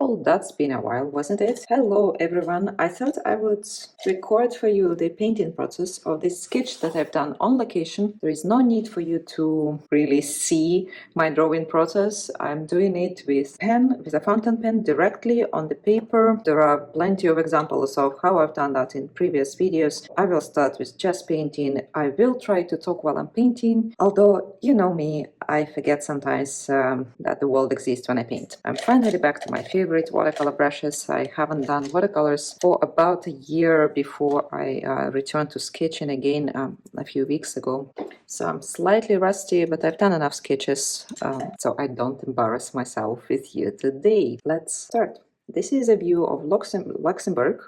Oh, that's been a while, wasn't it? Hello, everyone. I thought I would record for you the painting process of this sketch that I've done on location. There is no need for you to really see my drawing process. I'm doing it with a fountain pen, directly on the paper. There are plenty of examples of how I've done that in previous videos. I will start with just painting. I will try to talk while I'm painting, although you know me, I forget sometimes that the world exists when I paint. I'm finally back to my favorite watercolor brushes. I haven't done watercolors for about a year before I returned to sketching again a few weeks ago. So I'm slightly rusty, but I've done enough sketches so I don't embarrass myself with you today. Let's start. This is a view of Luxembourg.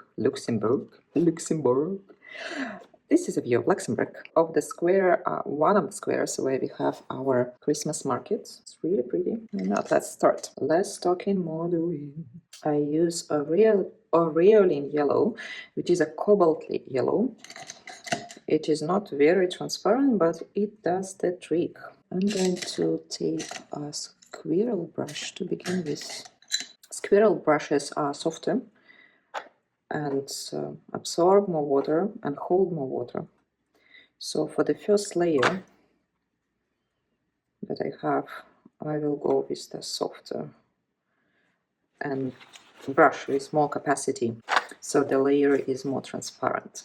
This is a view of Luxembourg, of the square, one of the squares where we have our Christmas market. It's really pretty. Now let's start. Let's talk in modeling. I use a Aureolin yellow, which is a cobalt yellow. It is not very transparent, but it does the trick. I'm going to take a squirrel brush to begin with. Squirrel brushes are softer and absorb more water and hold more water. So for the first layer that I have, I will go with the softer and brush with more capacity, so the layer is more transparent.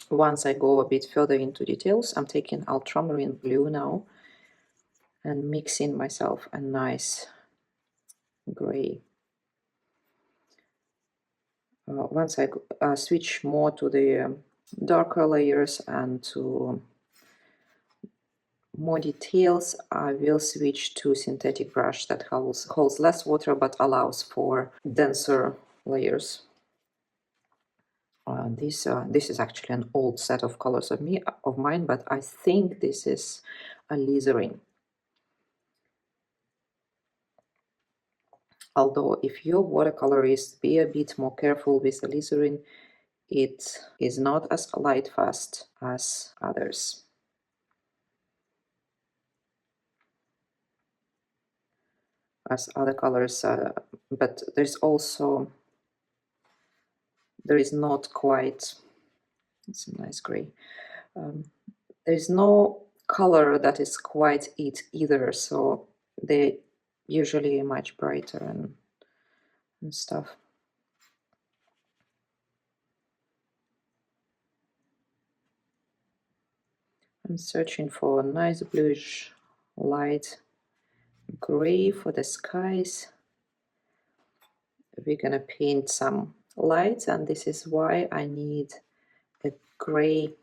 Once I go a bit further into details, I'm taking ultramarine blue now and mixing myself a nice gray. Once I switch more to the darker layers and to more details, I will switch to synthetic brush that holds less water but allows for denser layers. This is actually an old set of colors of mine, but I think this is alizarin. Although if you're watercolorist, be a bit more careful with alizarin. It is not as light fast as others. As other colors, but there is not quite, it's a nice gray. There is no color that is quite it either, so they usually much brighter and stuff. I'm searching for a nice bluish light gray for the skies. We're gonna paint some lights, and this is why I need a gray,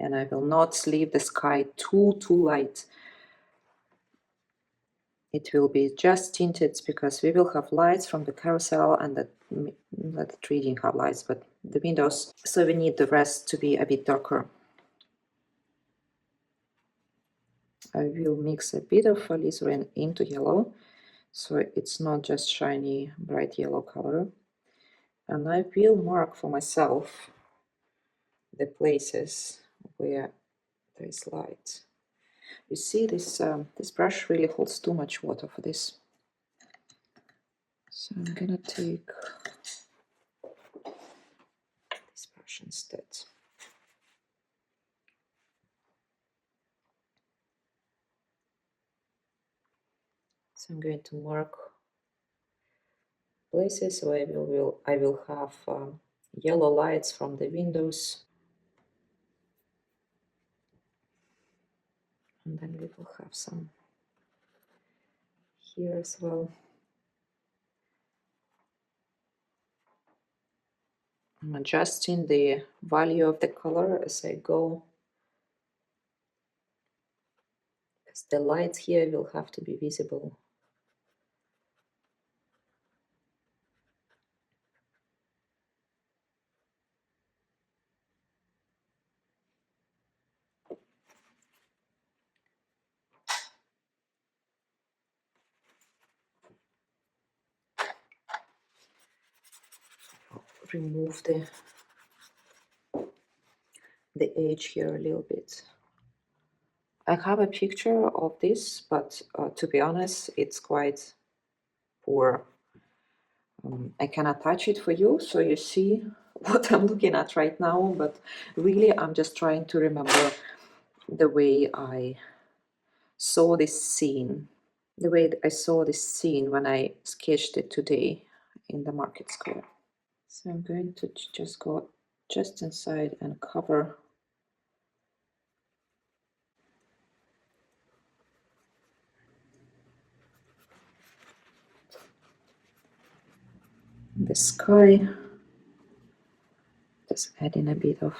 and I will not leave the sky too light. It will be just tinted because we will have lights from the carousel and the tree didn't have lights, but the windows, so we need the rest to be a bit darker. I will mix a bit of alizarin into yellow, so it's not just shiny bright yellow color. And I will mark for myself the places where there is light. You see, this brush really holds too much water for this. So I'm gonna take this brush instead. So I'm going to mark places where I will have yellow lights from the windows. And then we will have some here as well. I'm adjusting the value of the color as I go, because the lights here will have to be visible. Remove the edge here a little bit. I have a picture of this, but to be honest, it's quite poor. I cannot touch it for you, so you see what I'm looking at right now, but really I'm just trying to remember the way I saw this scene, the way I saw this scene when I sketched it today in the market square. So I'm going to just go just inside and cover the sky, just adding a bit of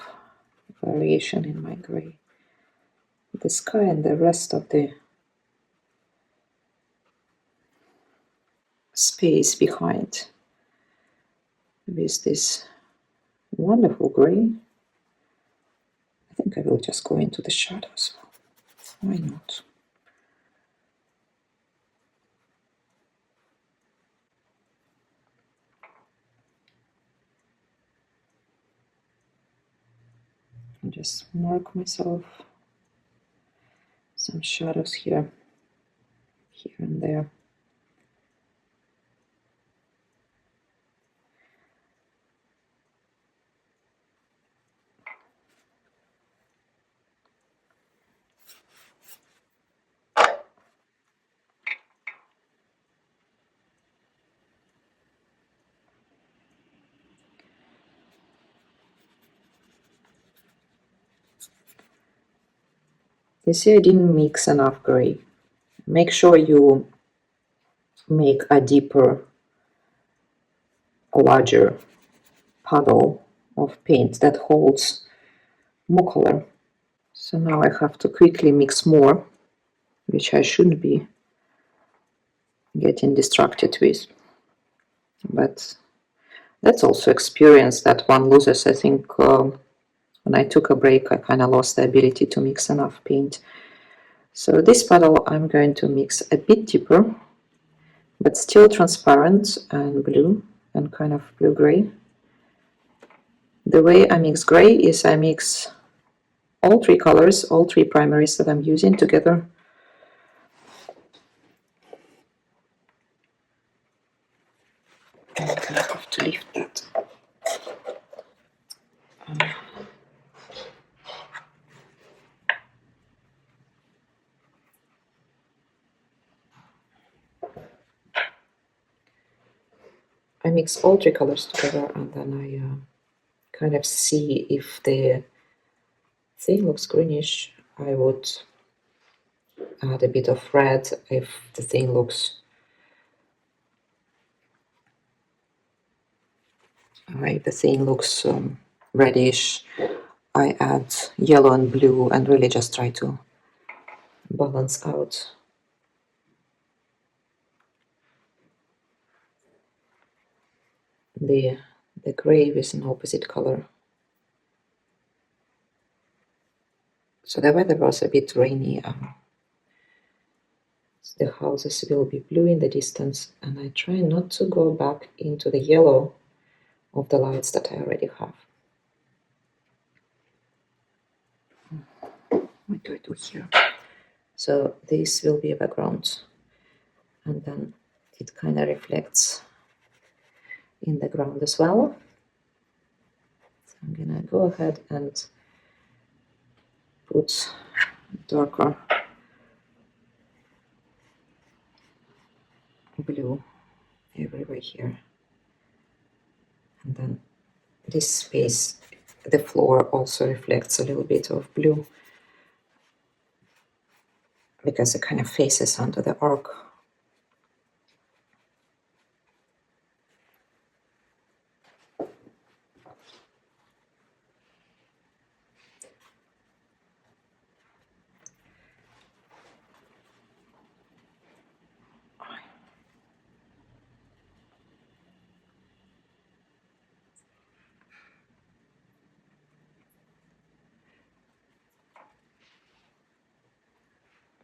variation in my gray. The sky and the rest of the space behind with this wonderful gray. I think I will just go into the shadows. Why not? And just mark myself some shadows here and there. You see, I didn't mix enough gray. Make sure you make a deeper, larger puddle of paint that holds more color. So now I have to quickly mix more, which I shouldn't be getting distracted with. But that's also experience that one loses. I think when I took a break, I kind of lost the ability to mix enough paint. So this puddle I'm going to mix a bit deeper, but still transparent and blue and kind of blue-gray. The way I mix gray is I mix all three colors, all three primaries that I'm using together. And I kind of have to lift that. I mix all three colors together and then I kind of see if the thing looks greenish. I would add a bit of red. If the thing looks reddish, I add yellow and blue and really just try to balance out the gray with an opposite color. So the weather was a bit rainy. The houses will be blue in the distance, and I try not to go back into the yellow of the lights that I already have. What do I do here? So this will be a background, and then it kind of reflects in the ground as well. So I'm gonna go ahead and put darker blue everywhere here, and then this space, the floor also reflects a little bit of blue because it kind of faces onto the arc.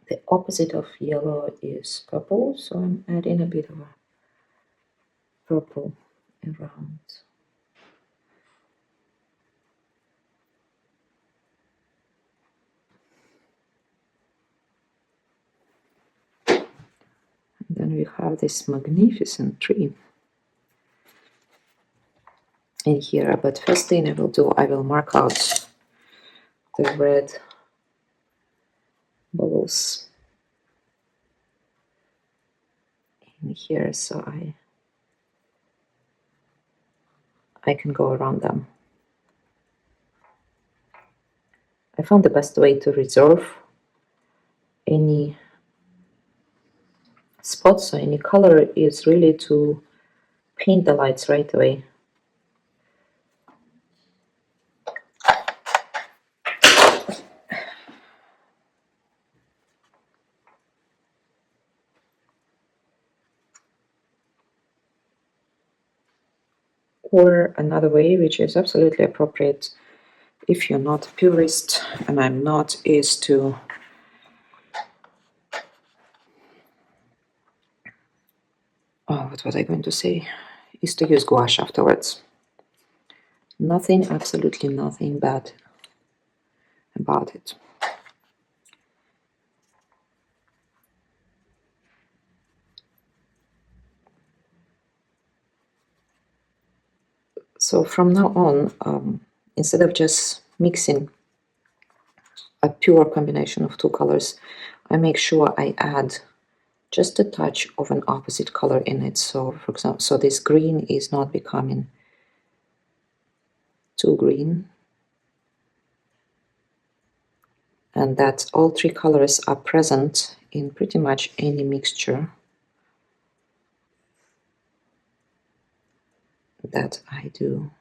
The opposite of yellow is purple, so I'm adding a bit of a purple around. And then we have this magnificent tree. in here. But first thing I will do, I will mark out the red bubbles in here, so I can go around them. I found the best way to resolve any spots or any color is really to paint the lights right away. Or another way, which is absolutely appropriate if you're not a purist, and I'm not, is to what was I going to say? Is to use gouache afterwards. Nothing, absolutely nothing bad about it. So from now on, instead of just mixing a pure combination of two colors, I make sure I add just a touch of an opposite color in it. So for example, so this green is not becoming too green, and that all three colors are present in pretty much any mixture that I do.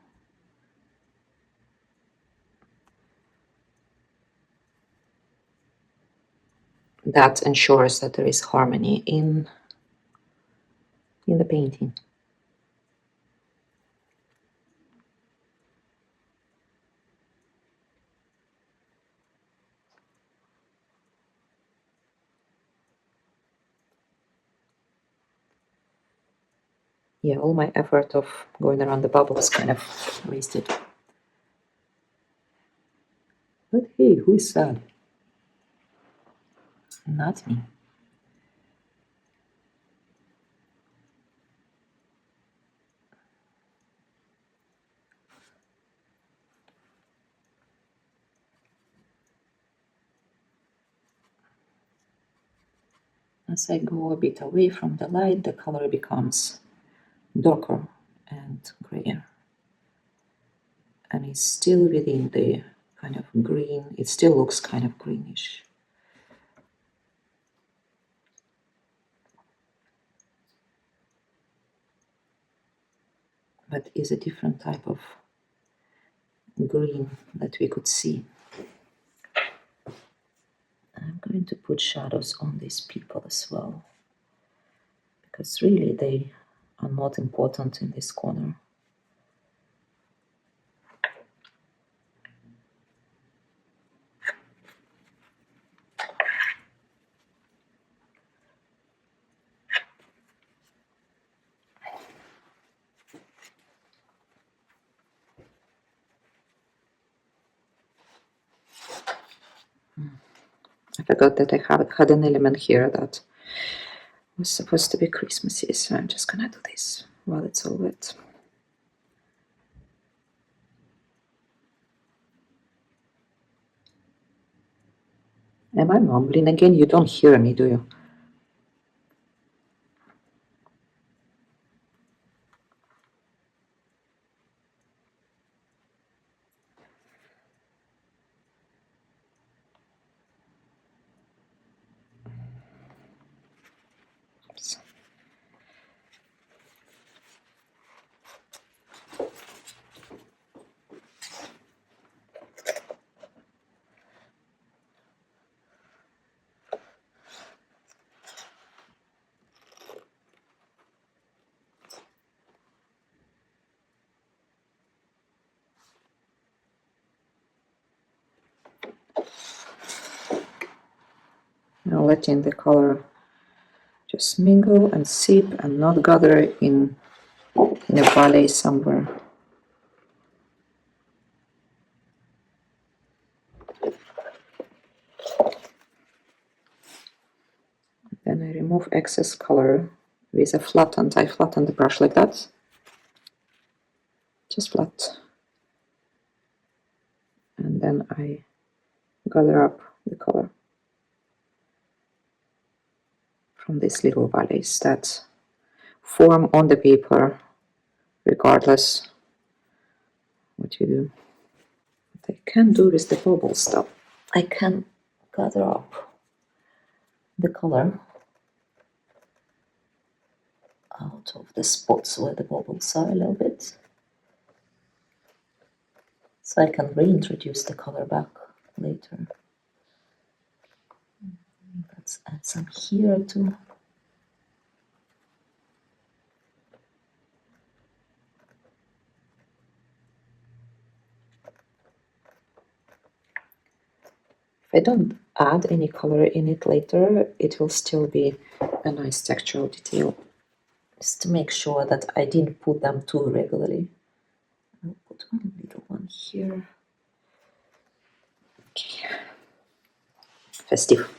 That ensures that there is harmony in the painting. Yeah, all my effort of going around the bubble is kind of wasted. But hey, who is sad? Not me. As I go a bit away from the light, the color becomes darker and grayer. And it's still within the kind of green, it still looks kind of greenish. But is a different type of green that we could see. I'm going to put shadows on these people as well, because really they are not important in this corner. I forgot that I had an element here that was supposed to be Christmassy, so I'm just gonna do this while it's all wet. Am I mumbling again? You don't hear me, do you? Oops. Now letting the color just mingle and seep and not gather in a valley somewhere. Then I remove excess color with a flattened, I flatten the brush like that. just flat. And then I gather up the color from these little valleys that form on the paper regardless what you do. What I can do with the bubble stuff, I can gather up the color out of the spots where the bubbles are a little bit, so I can reintroduce the color back later. Let's add some here too. If I don't add any color in it later, it will still be a nice textural detail. Just to make sure that I didn't put them too regularly. I'll put one little one here. Okay. Festive.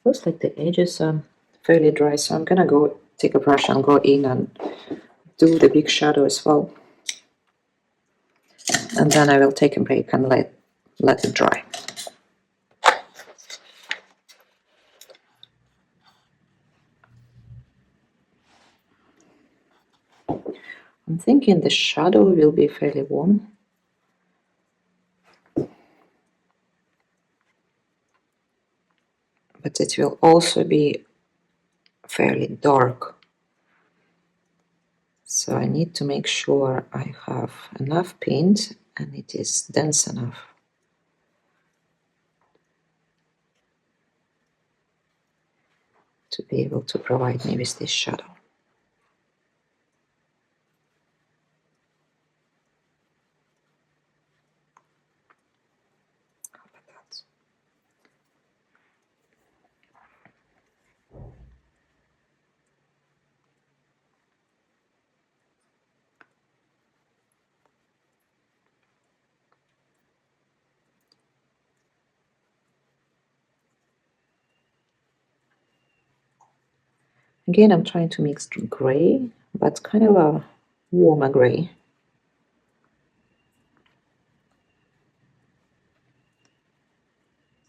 Looks like the edges are fairly dry, so I'm gonna go take a brush and go in and do the big shadow as well. And then I will take a break and let it dry. I'm thinking the shadow will be fairly warm. But it will also be fairly dark. So I need to make sure I have enough paint and it is dense enough to be able to provide me with this shadow. How about that? Again, I'm trying to mix gray, but kind of a warmer gray.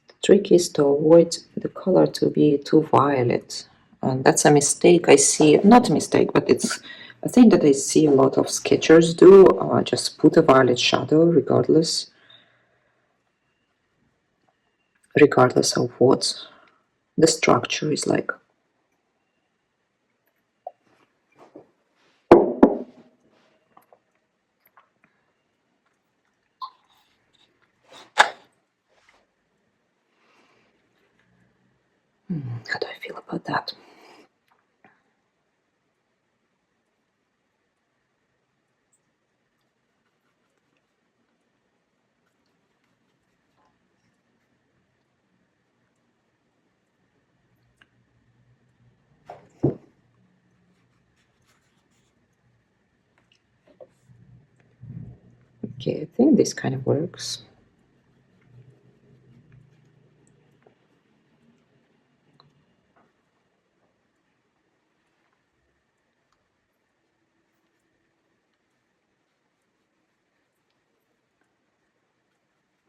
The trick is to avoid the color to be too violet. And that's a mistake I see, not a mistake, but it's a thing that I see a lot of sketchers do, just put a violet shadow regardless of what the structure is like. How do I feel about that? Okay, I think this kind of works.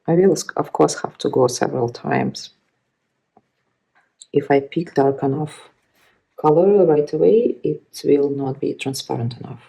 I will, of course, have to go several times. If I pick dark enough color right away, it will not be transparent enough.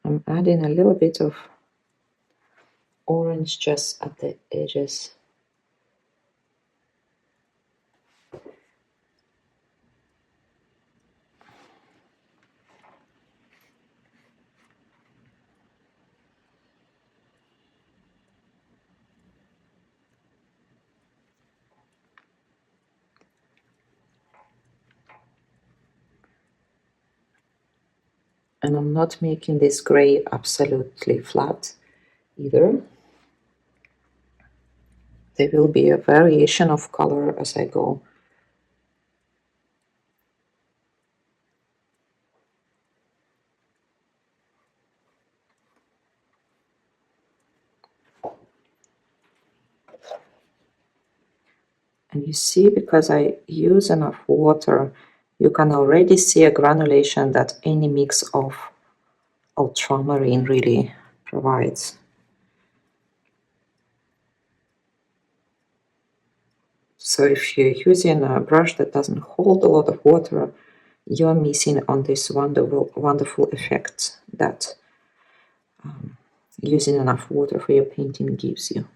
I'm adding a little bit of orange just at the edges. And I'm not making this gray absolutely flat either. There will be a variation of color as I go. And you see, because I use enough water, you can already see a granulation that any mix of ultramarine really provides. So if you're using a brush that doesn't hold a lot of water, you're missing on this wonderful effect that using enough water for your painting gives you.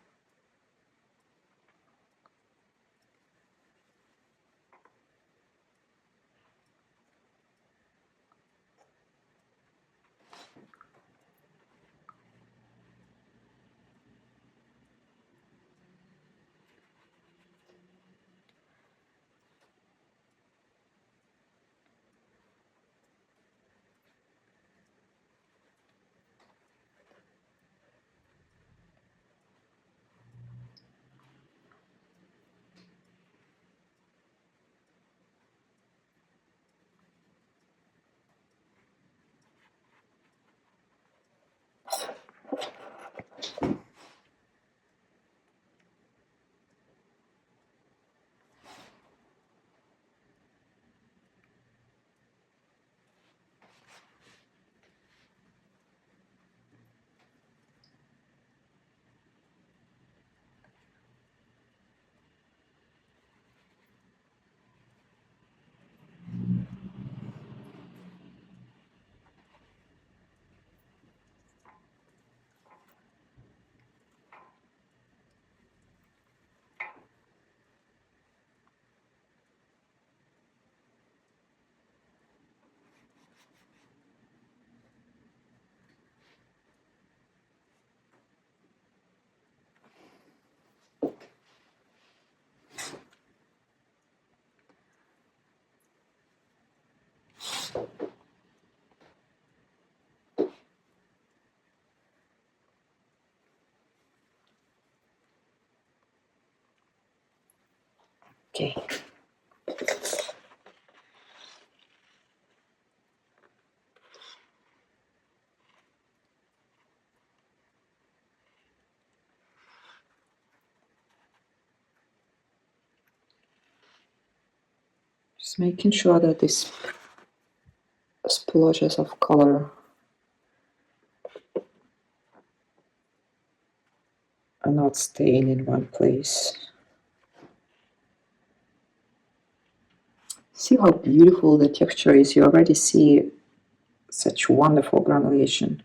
Okay. Just making sure that these splotches of color are not staying in one place. See how beautiful the texture is. You already see such wonderful granulation.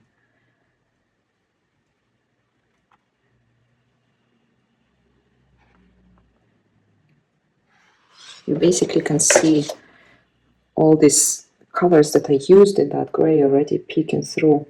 you basically can see all these colors that I used in that gray already peeking through.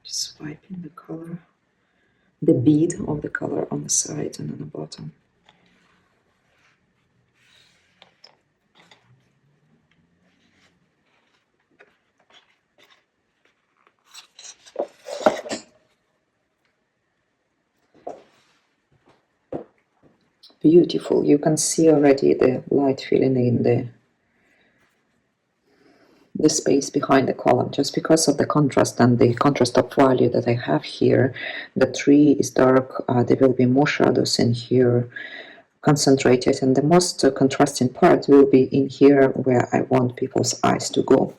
Just wiping the color, the bead of the color on the side and on the bottom. Beautiful. You can see already the light filling in the space behind the column, just because of the contrast and the contrast of value that I have here. The tree is dark, there will be more shadows in here concentrated, and the most contrasting part will be in here where I want people's eyes to go.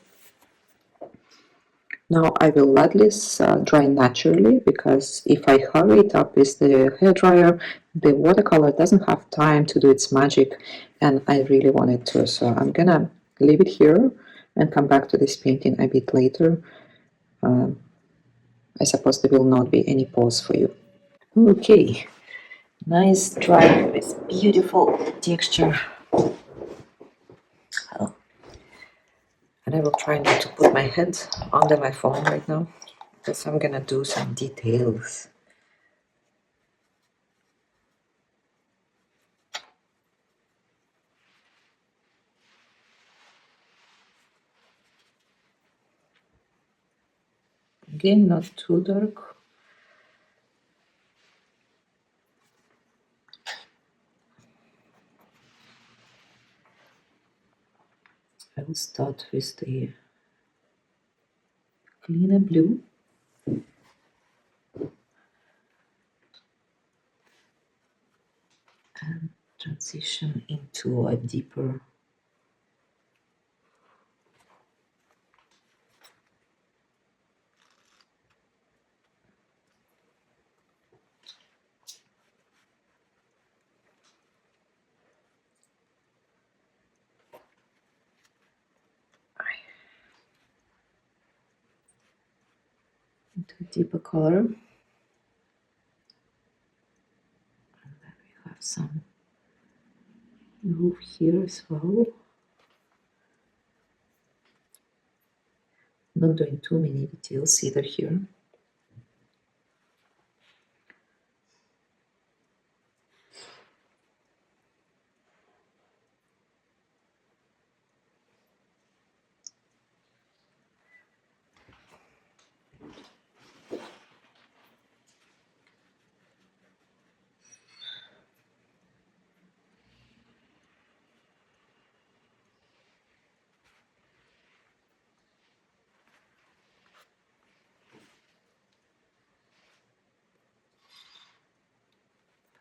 Now I will let this dry naturally, because if I hurry it up with the hairdryer, the watercolor doesn't have time to do its magic, and I really want it to. So I'm gonna leave it here and come back to this painting a bit later. I suppose there will not be any pause for you. Okay, nice dry with beautiful texture. Oh. And I will try not to put my head under my phone right now, because I'm gonna do some details. Again, not too dark. I will start with the cleaner blue. And transition into a deeper color. And then we have some roof here as well. Not doing too many details either here.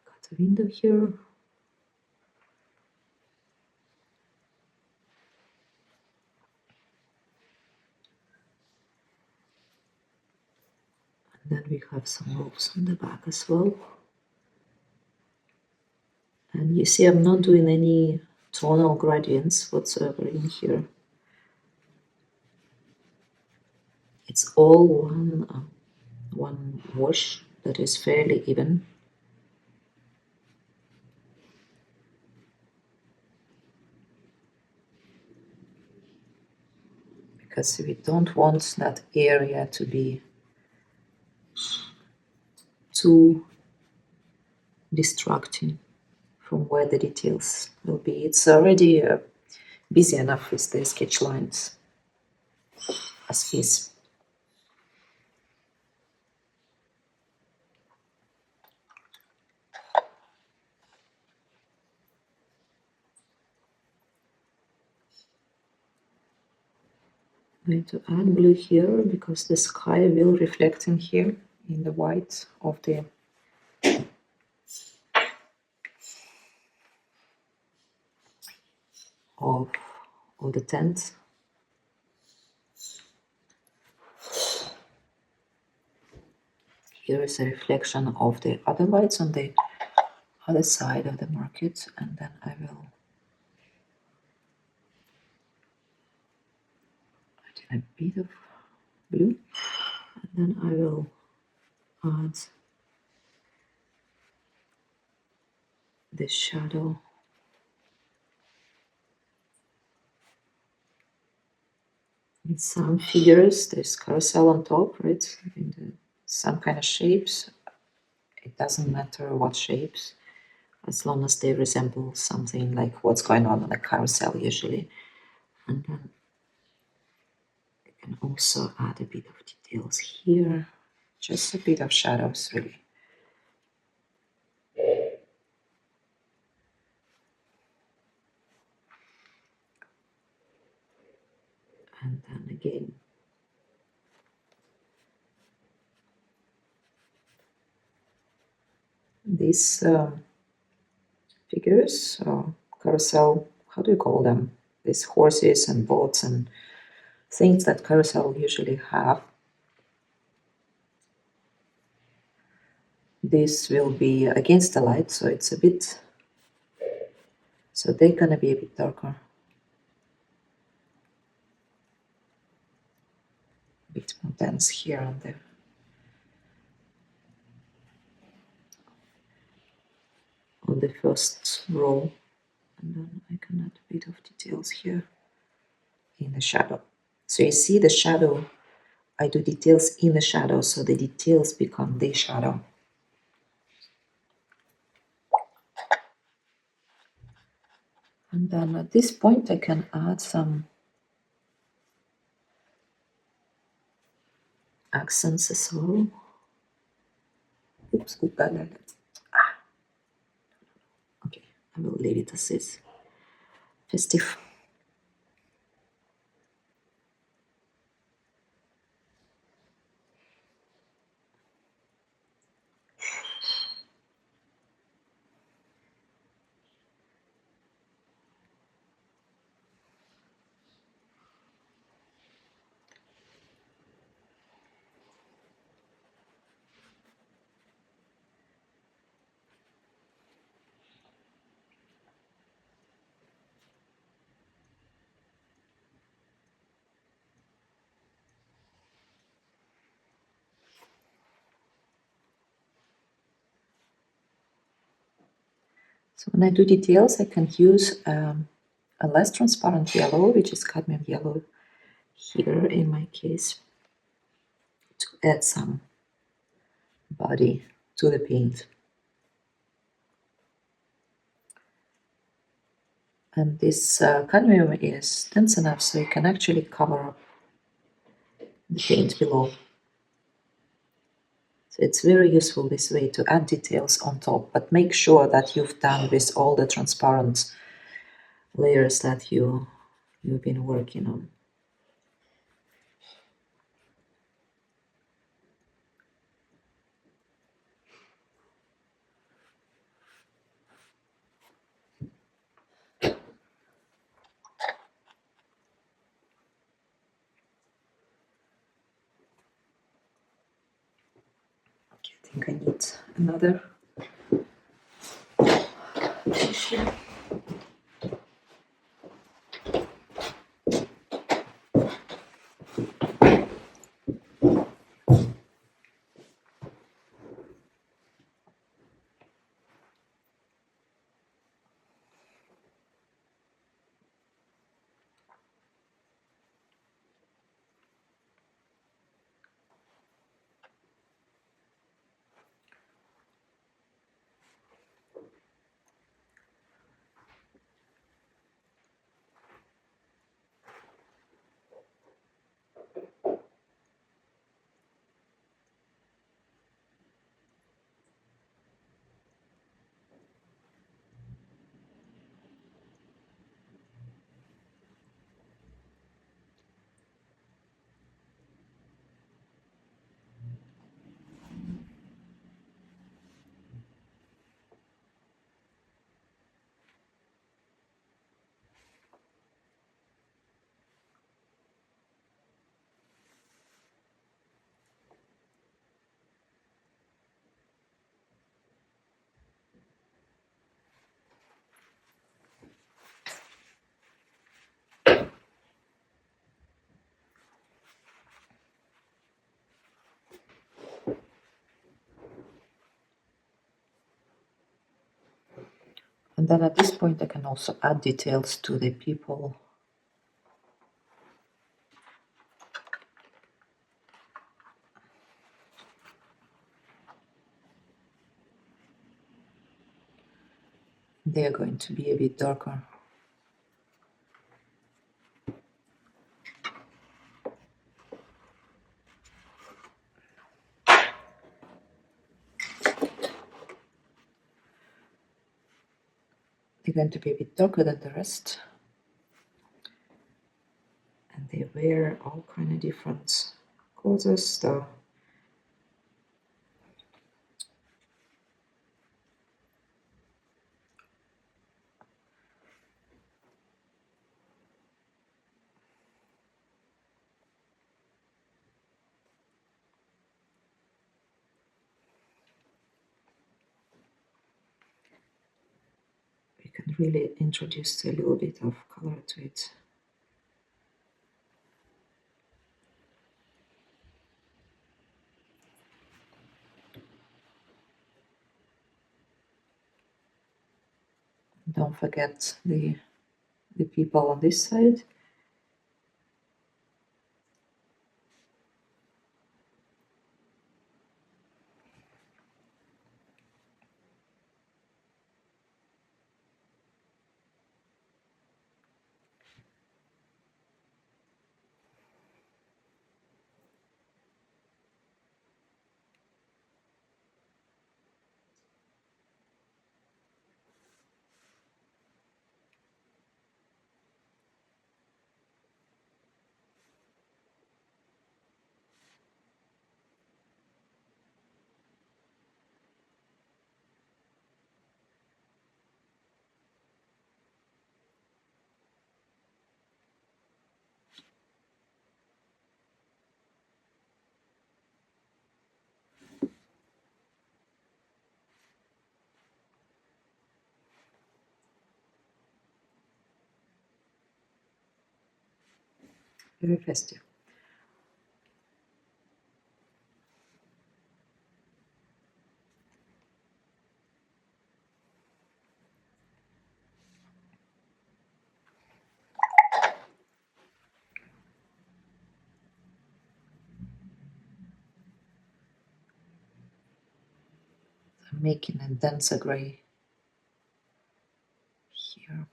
Got a window here. And then we have some roofs on the back as well. And you see, I'm not doing any tonal gradients whatsoever in here. It's all one wash that is fairly even. Because we don't want that area to be too distracting from where the details will be. It's already busy enough with the sketch lines as is. I'm going to add blue here because the sky will reflect in here in the white of the of the tent. Here is a reflection of the other lights on the other side of the market, and then I will add in a bit of blue, and then I will add the shadow in some figures. There's carousel on top, right? In some kind of shapes. It doesn't matter what shapes, as long as they resemble something like what's going on a carousel usually. And then I can also add a bit of details here, just a bit of shadows really. And then again, these figures, carousel, how do you call them? These horses and boats and things that carousel usually have. This will be against the light, so it's a bit, so they're gonna be a bit darker. A bit more dense here and there. On the first row, and then I can add a bit of details here in the shadow. So you see the shadow, I do details in the shadow, so the details become the shadow. And then at this point I can add some accents as well. Oops, okay, I will leave it as is. Festive. So when I do details, I can use a less transparent yellow, which is cadmium yellow here in my case, to add some body to the paint. And this cadmium is dense enough so you can actually cover up the paint below. So it's very useful this way to add details on top, but make sure that you've done with all the transparent layers that you've been working on. Okay, I think I need another tissue. And then at this point I can also add details to the people. They are going to be a bit darker. They're going to be a bit darker than the rest. And they wear all kind of different clothes. We can really introduce a little bit of color to it. Don't forget the people on this side. Very festive. I'm making a denser gray here.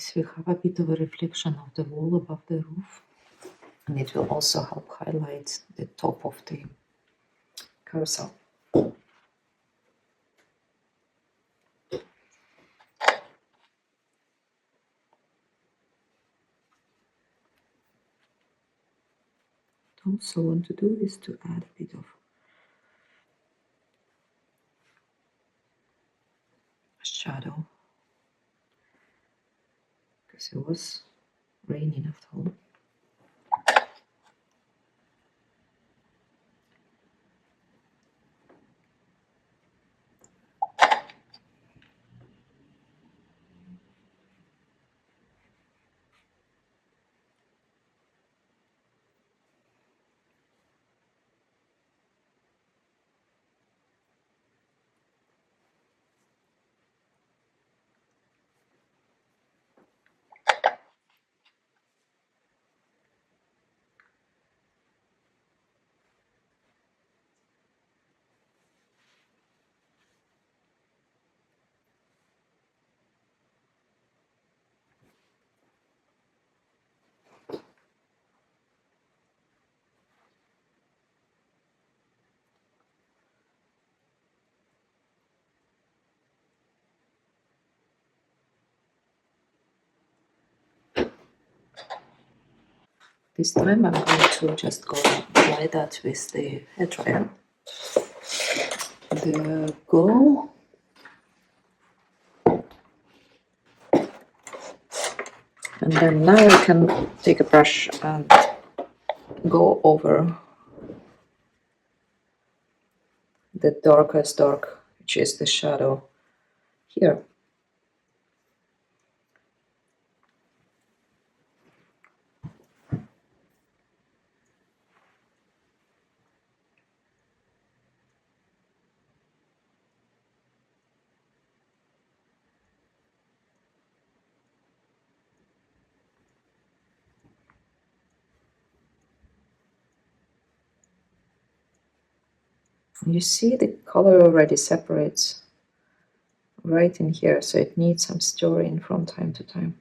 So we have a bit of a reflection of the wall above the roof, and it will also help highlight the top of the carousel. Also want to do is to add a bit of shadow, because it was raining after all. This time I'm going to just go apply that with the hairdryer. The glue. And then now I can take a brush and go over the darkest dark, which is the shadow here. You see the color already separates right in here, so it needs some stirring from time to time.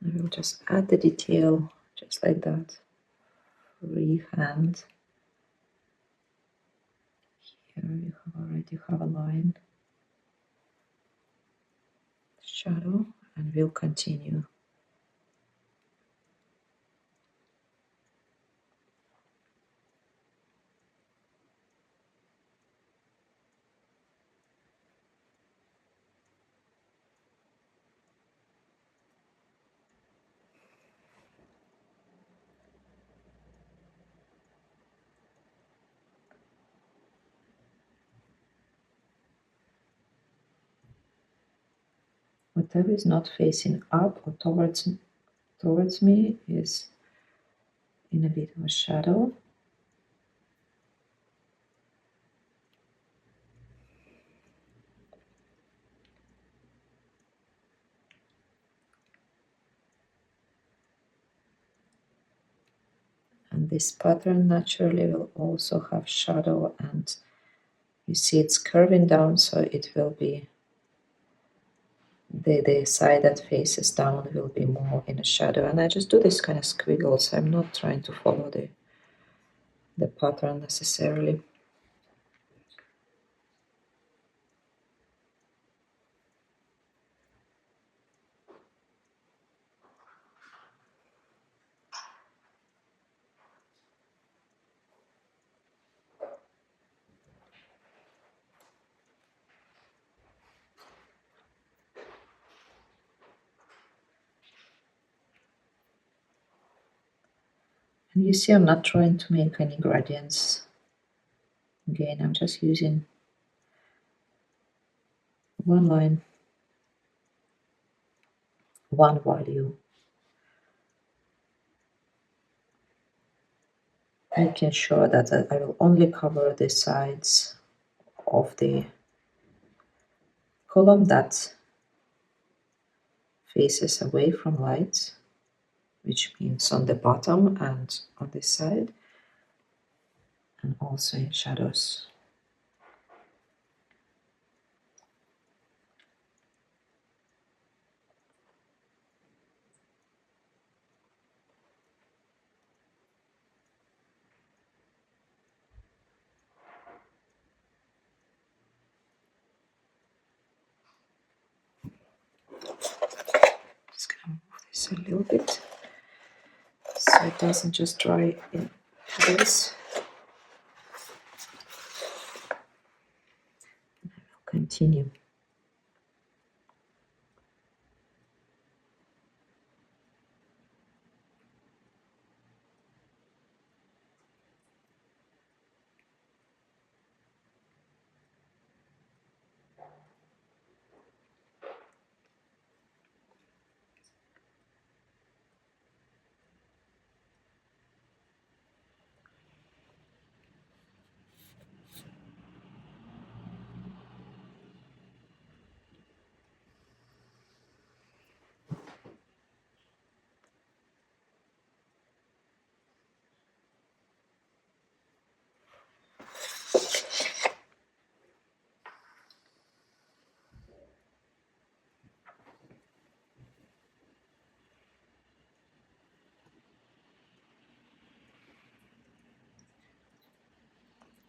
I will just add the detail just like that. Freehand. Here you already have a line, shadow, and we'll continue. Whatever is not facing up or towards me is in a bit of a shadow. And this pattern naturally will also have shadow, and you see it's curving down, so it will be the side that faces down will be more in a shadow. And I just do this kind of squiggles. I'm not trying to follow the pattern necessarily. And you see I'm not trying to make any gradients. Again, I'm just using one line, one value, making sure that I will only cover the sides of the column that faces away from light, which means on the bottom and on this side, and also in shadows. Just gonna move this a little bit so it doesn't just dry in place. I'll continue.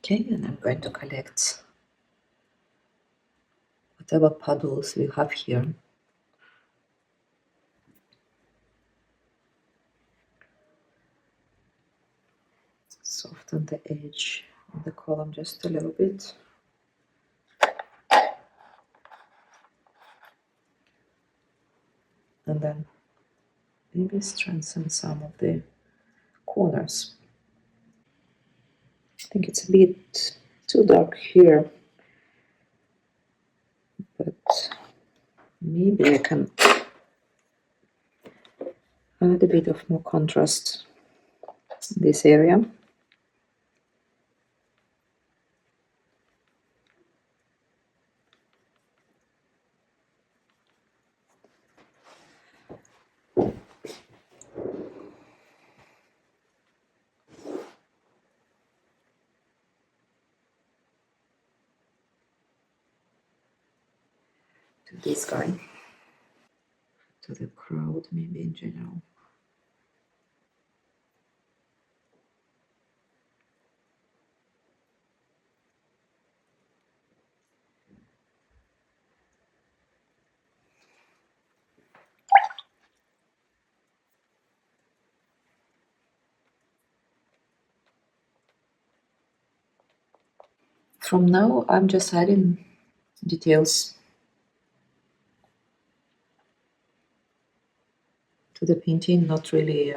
Okay, and I'm going to collect whatever puddles we have here. Soften the edge of the column just a little bit. And then maybe strengthen some of the corners. I think it's a bit too dark here, but maybe I can add a bit of more contrast in this area. To this guy, to the crowd, maybe in general. From now, I'm just adding details to the painting, not really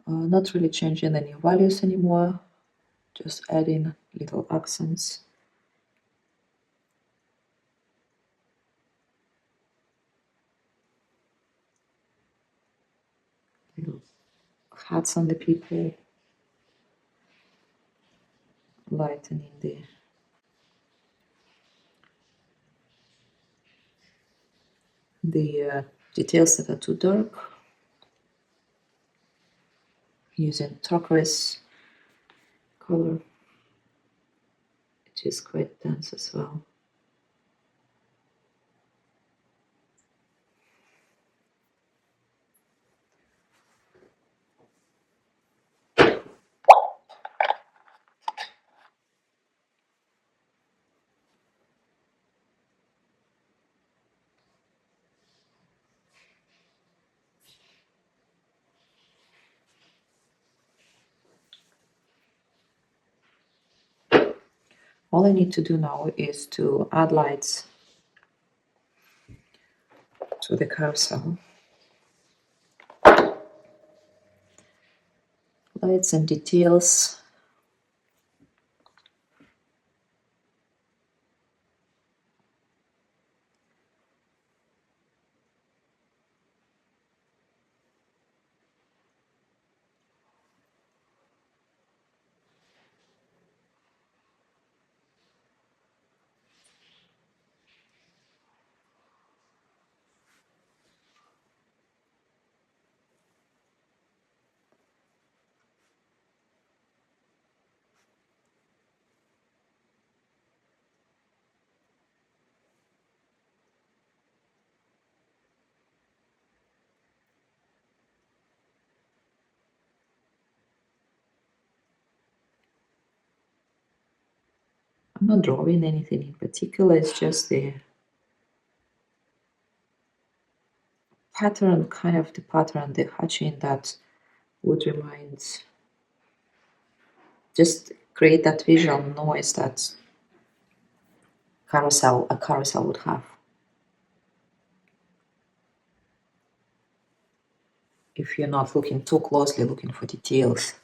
not really changing any values anymore, just adding little accents. Little hats on the people, lightening the details that are too dark, using turquoise color, which is quite dense as well. All I need to do now is to add lights to the carousel. Lights and details. I'm not drawing anything in particular, it's just the pattern, kind of the pattern, the hatching that would remind, just create that visual noise that a carousel would have. If you're not looking too closely, looking for details.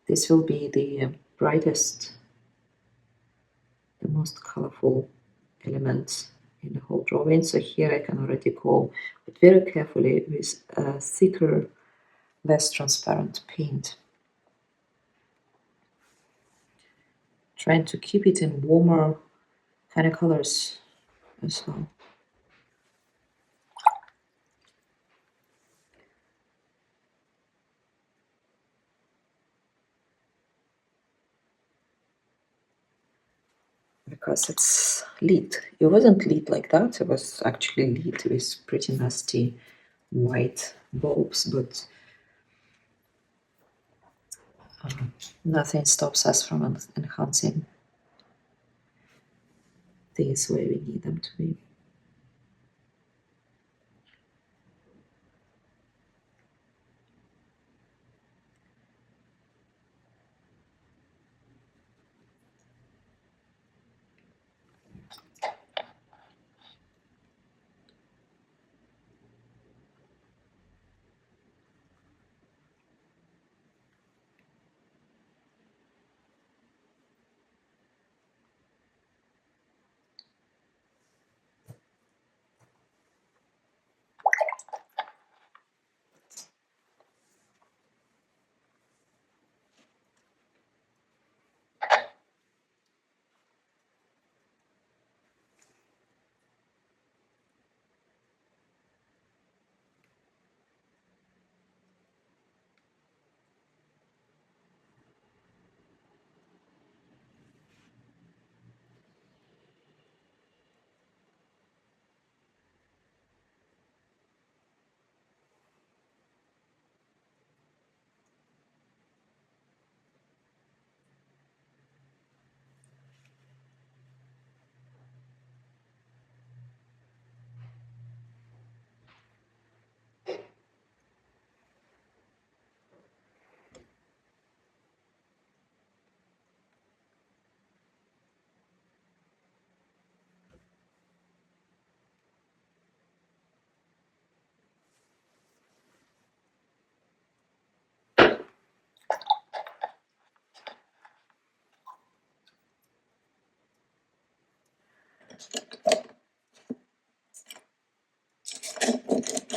This will be the brightest, the most colorful elements in the whole drawing. So here I can already go, but very carefully with a thicker, less transparent paint. Trying to keep it in warmer kind of colors as well. Because it's lit. It wasn't lit like that, it was actually lit with pretty nasty white bulbs, but nothing stops us from enhancing things where we need them to be.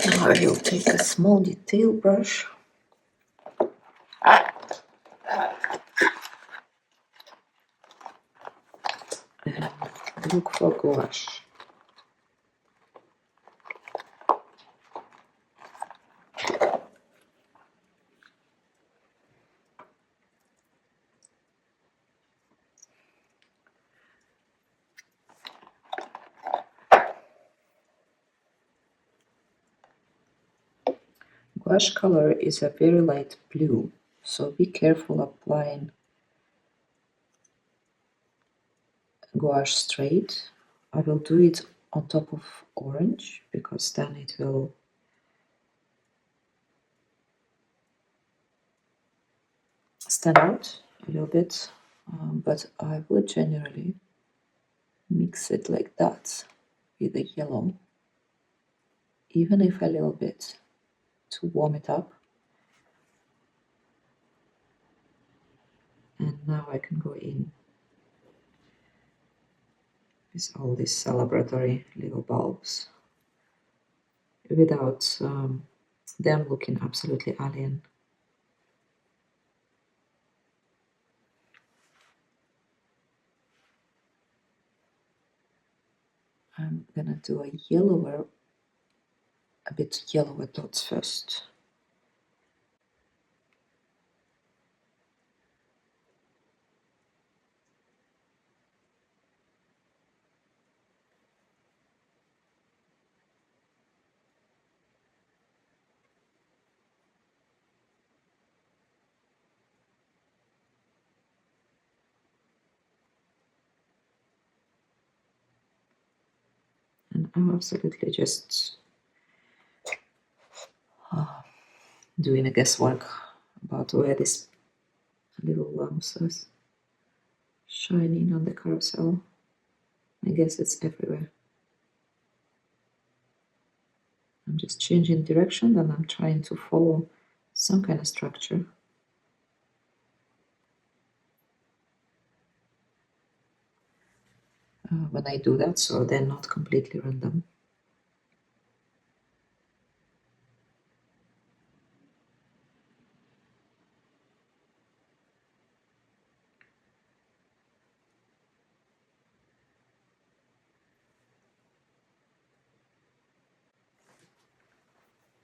Now I will take a small detail brush and look for gouache. Gouache color is a very light blue, so be careful applying gouache straight. I will do it on top of orange because then it will stand out a little bit, but I would generally mix it like that with the yellow, even if a little bit, to warm it up. And now I can go in with all these celebratory little bulbs without them looking absolutely alien. I'm gonna do a bit yellower dots first. I'm absolutely just doing a guesswork about where this little lamps are shining on the carousel. I guess it's everywhere. I'm just changing direction and I'm trying to follow some kind of structure. When I do that, so they're not completely random.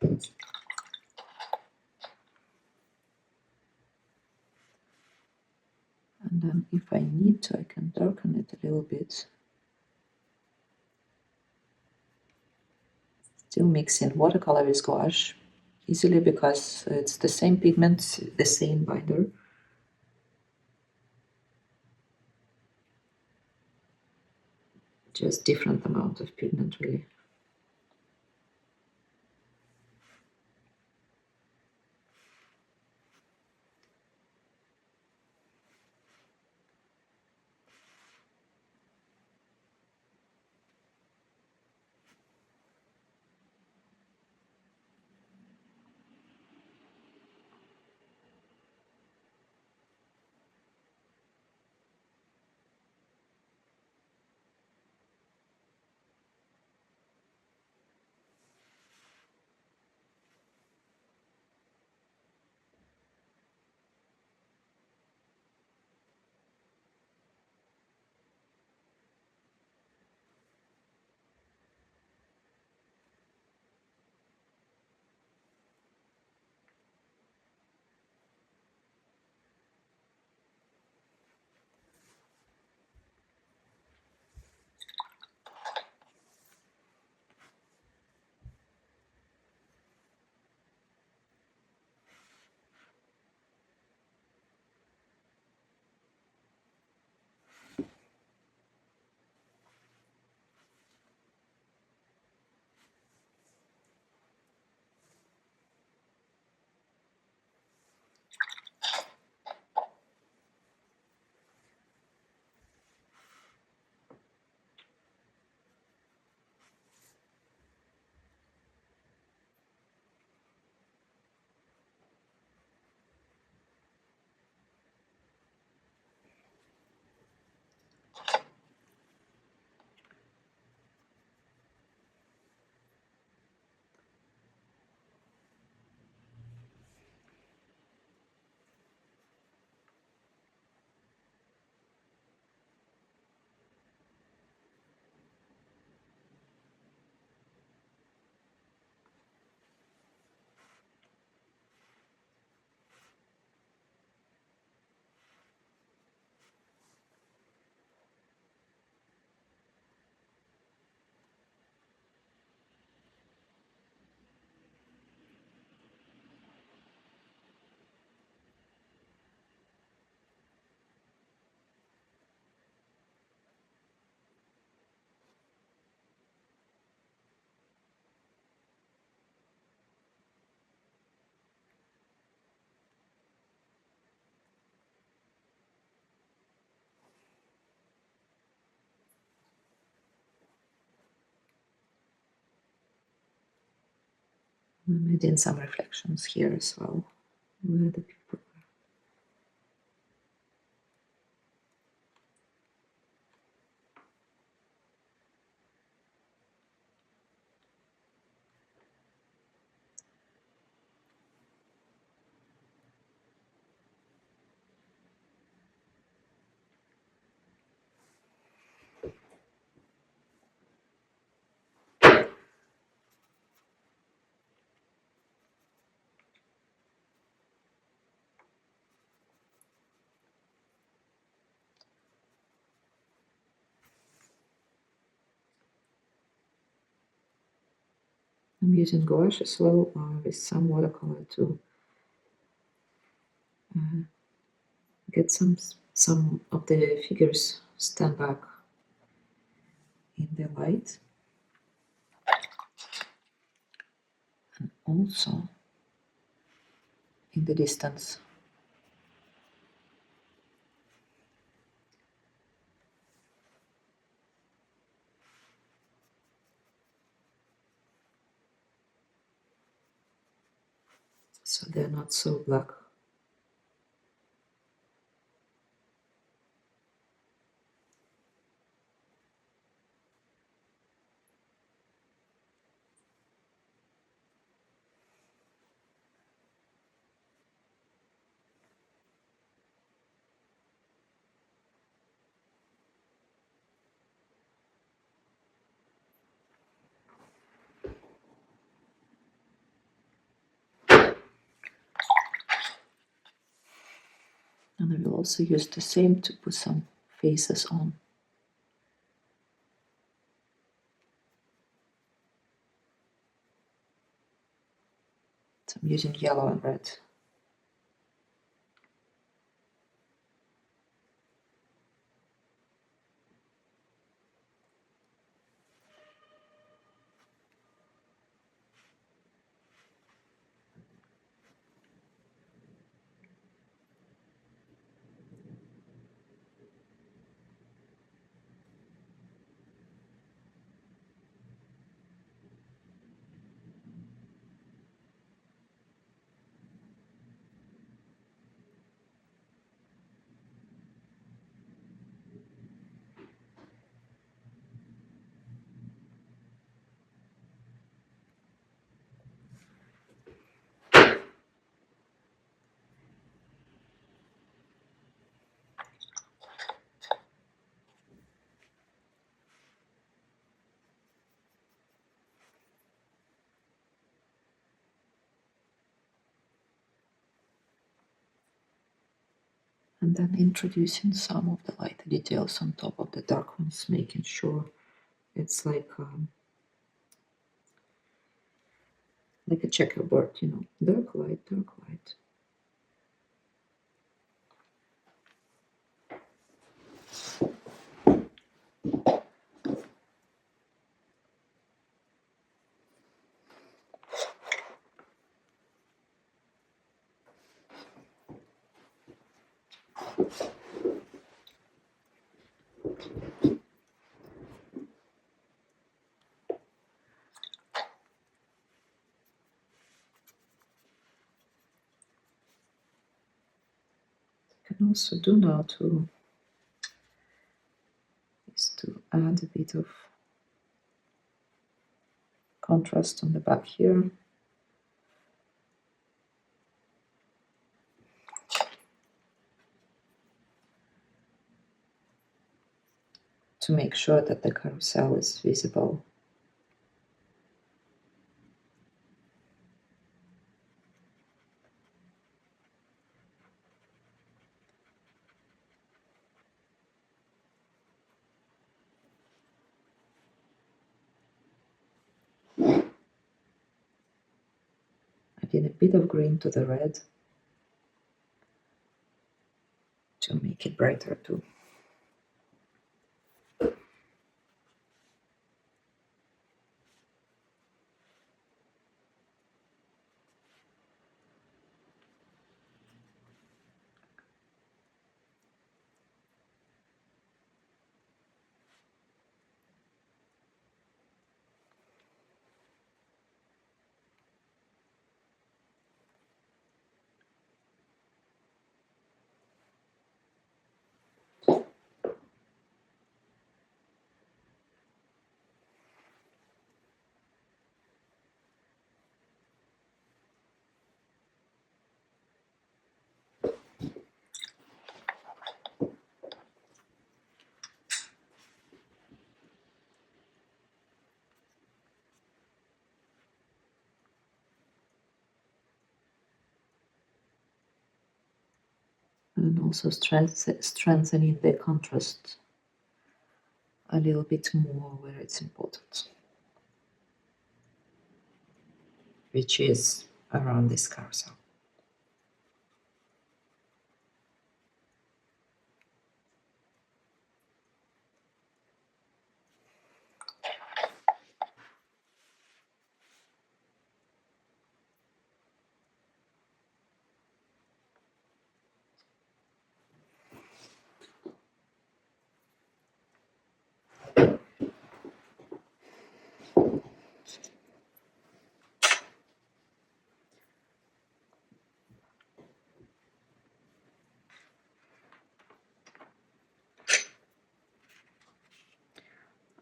And then if I need to, I can darken it a little bit. Still mixing watercolor with gouache easily because it's the same pigment, the same binder. Just different amount of pigment, really. I'm adding some reflections here as well, where the people are. I'm using gouache as well with some watercolor to get some of the figures stand back in the light. also in the distance. So they're not so black. And I will also use the same to put some faces on. So I'm using yellow and red. And then introducing some of the light details on top of the dark ones, making sure it's like a checkerboard, you know, dark light, dark light. You can also do now is to add a bit of contrast on the back here. To make sure that the carousel is visible. Adding a bit of green to the red to make it brighter too. And also strengthening the contrast a little bit more where it's important, which is around this carousel.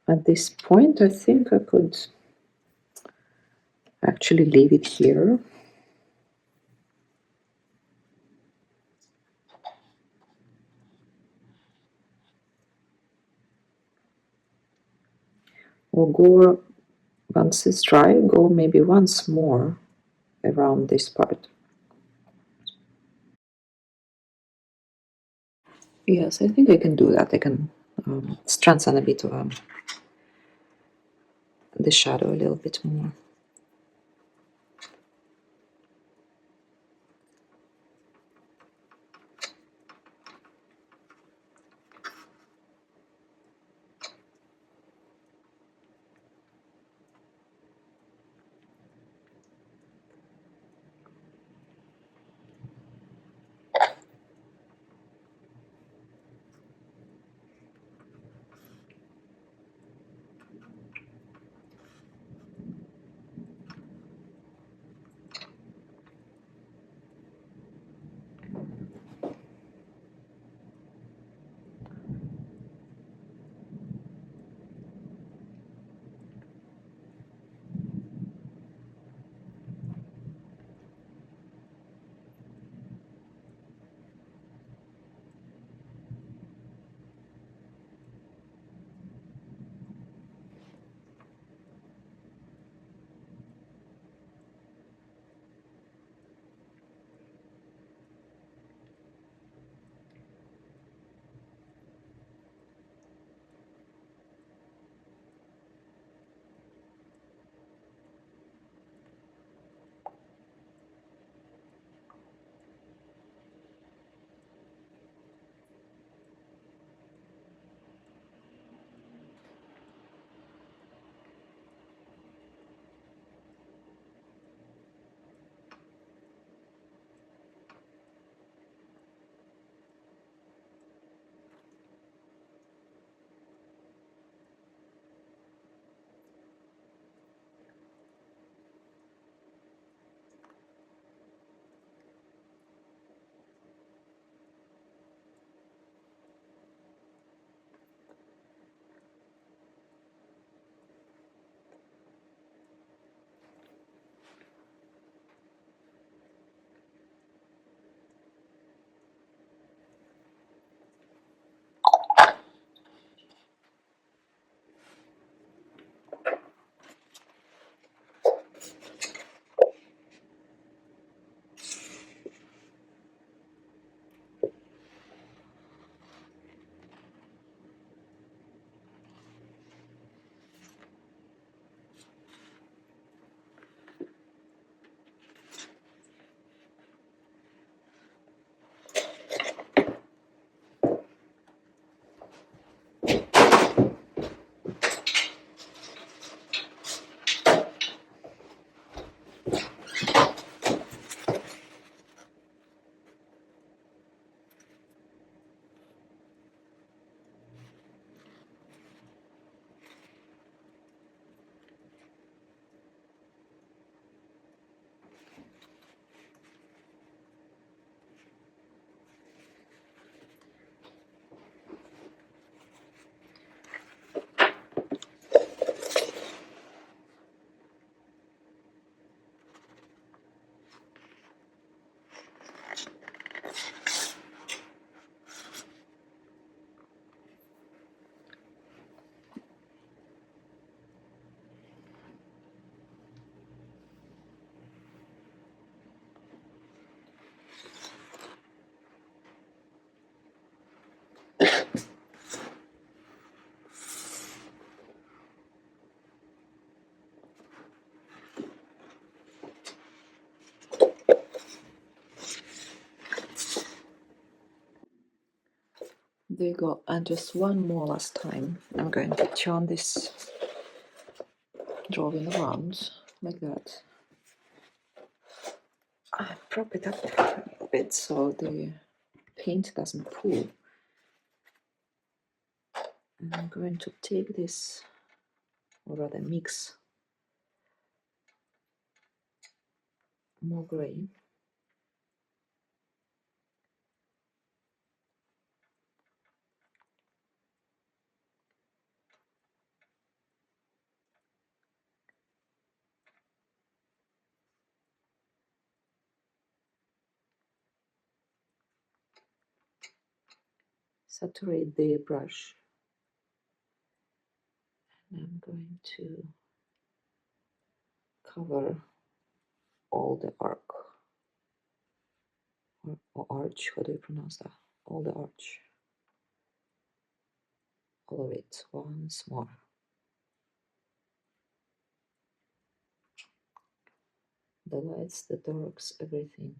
At this point, I think I could actually leave it here. Or go, once it's dry, go maybe once more around this part. Yes, I think I can do that. I can strengthen a bit of the shadow a little bit more. There you go. And just one more last time. I'm going to turn this drawing around like that. I prop it up a little bit so the paint doesn't pool. And I'm going to take this, or rather mix more gray. saturate the brush. And I'm going to cover all the arc, or arch, how do you pronounce that? All the arch, all of it once more. The lights, the darks, everything.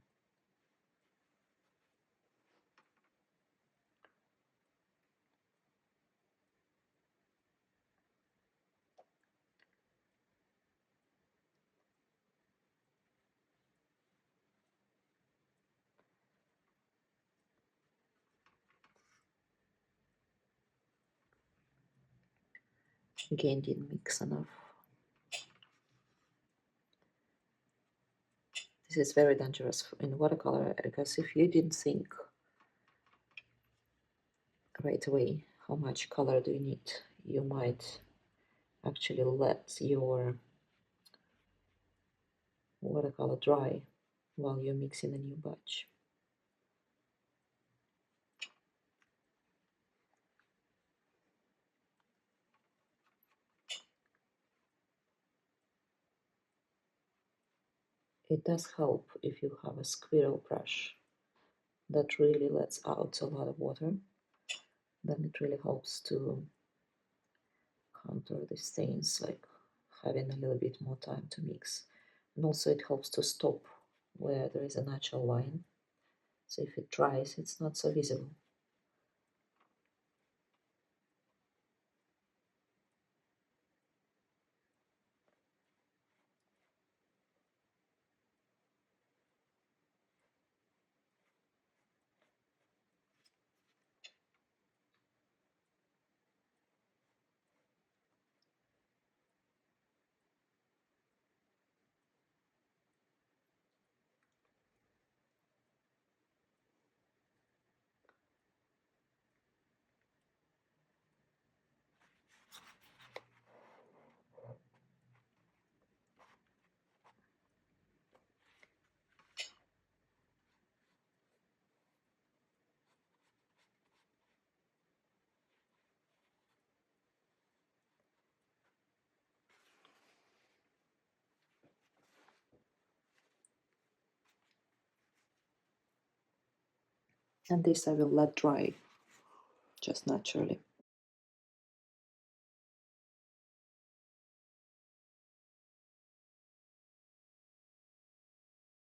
Again, didn't mix enough. This is very dangerous in watercolor, because if you didn't think right away how much color do you need, you might actually let your watercolor dry while you're mixing a new batch. It does help if you have a squirrel brush that really lets out a lot of water. Then it really helps to counter the stains, like having a little bit more time to mix. And also it helps to stop where there is a natural line. So if it dries, it's not so visible. And this I will let dry just naturally.